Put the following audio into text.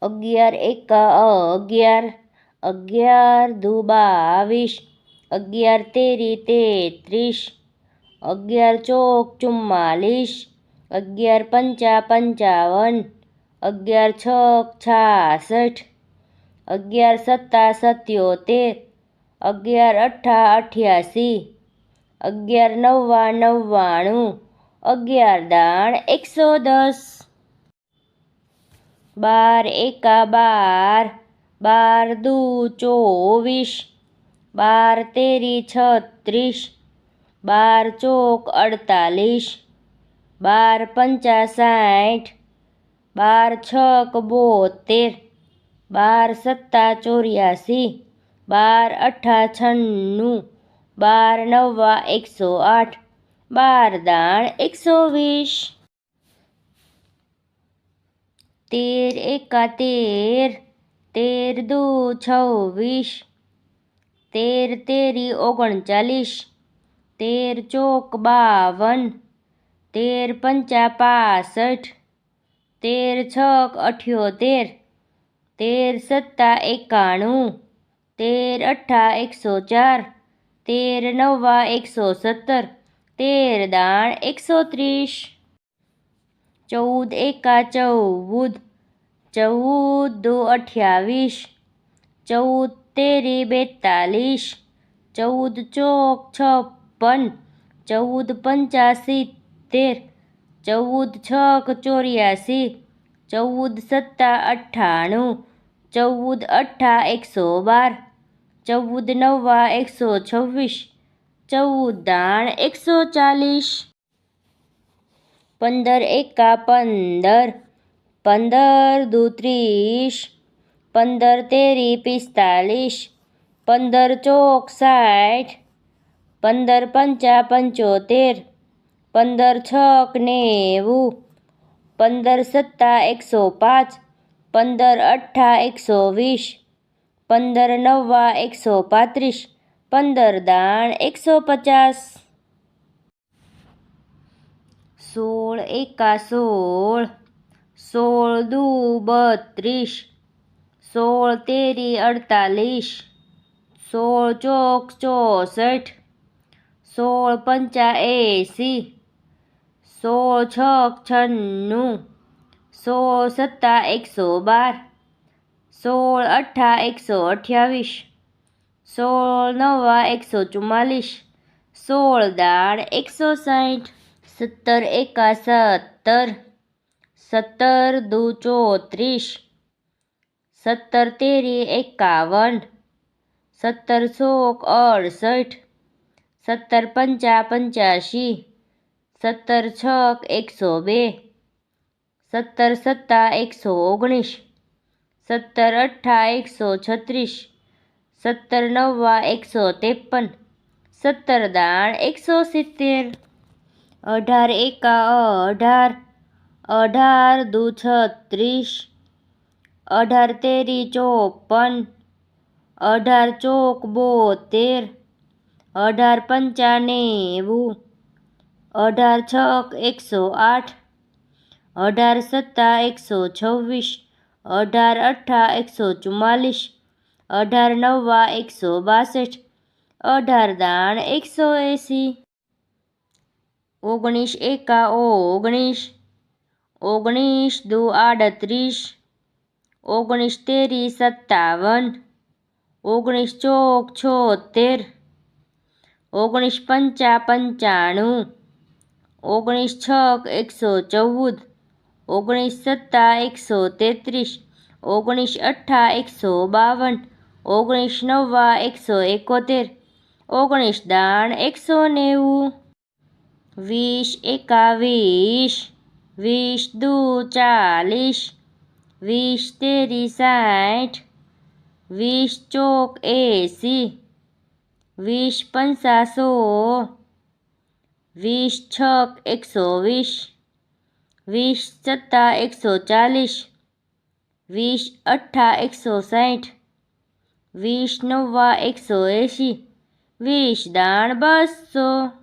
11 એકા 11, 11 દુ 22, 11 તેરી 33, 11 ચોક 44, 11 પંચા 55, 11 છક 66, 11 સત્તા 77, 11 અઠ્ઠા 88, 11 નવ્વા 99, 11 દાણ 110, 12 એકા 12, 12 દુ 24, 12 તેરી 36, 12 ચોક 48, 12 પંચા 60, 12 છક 72, 12 સત્તા 84, 12 અઠ્ઠા 96, 12 નવ્વા 108, 12 દાણ 120, 13 એકા 13, 13 દુ 26, 13 તેરી 39, 13 ચોક 52, 13 પંચા 65, 13 છક 78, 13 સત્તા 91, 13 અઠ્ઠા 104, 13 નવ્વા 117, 13 દાણ 130, 14 એકા 14, 14 દુ 28, 14 તેરી 42, 14 ચોક 56, 14 પંચા 70, 14 છક 84, 14 સત્તા 98, 14 અઠ્ઠા 112, 14 નવ્વા 126, 14 દાણ 140, 15 એકા 15, 15 દુ 30, 15 તેરી 45, 15 ચોક 60, 15 પંચા 75, 15 છક 90, 15 સત્તા 105, 15 અઠ્ઠા 120, 15 નવ્વા 135, 15 દાણ 150, 16 એકા 16, 16 દુ 32, 16 તેરી 48, 16 ચોક 64, 16 પંચા 80, 16 છક 96, 16 સત્તા 112, 16 અઠ્ઠા 128, 16 નવ્વા 144, 16 દાણ 160, 17 એકા 17, 17 દુ 34, 17 તેરી 51, 17 ચોક 68, 17 પંચા 85, 17 છક 102, 17 સત્તા 119, 17 અઠ્ઠા 136, 17 નવ્વા 153, 17 દાણ 170, 18 એકા 18, 18 દુ 36, 18 તેરી 54, 18 ચોક 72, 18 પંચા 90, 18 છક 108, 18 સત્તા 126, 18 અઠ્ઠા 144, 18 નવ્વા 162, 18 દાણ 180, 19 એકા 19, 19 દુ 38, 19 તેરી 57, 19 ચોક 76, 19 પંચા 95, 19 છક 114, 19 સત્તા 133, 19 અઠ્ઠા 152, 19 નવ્વા 171, 19 દાણ 190, 20 એકા 20, 20 દુ 40, 20 તેરી 60, 20 ચોક 80, 20 પંચા 100, 20 છક 120, 20 સત્તા 140, 20 અઠ્ઠા 160, 20 નવ્વા 180, 20 દાણ 200.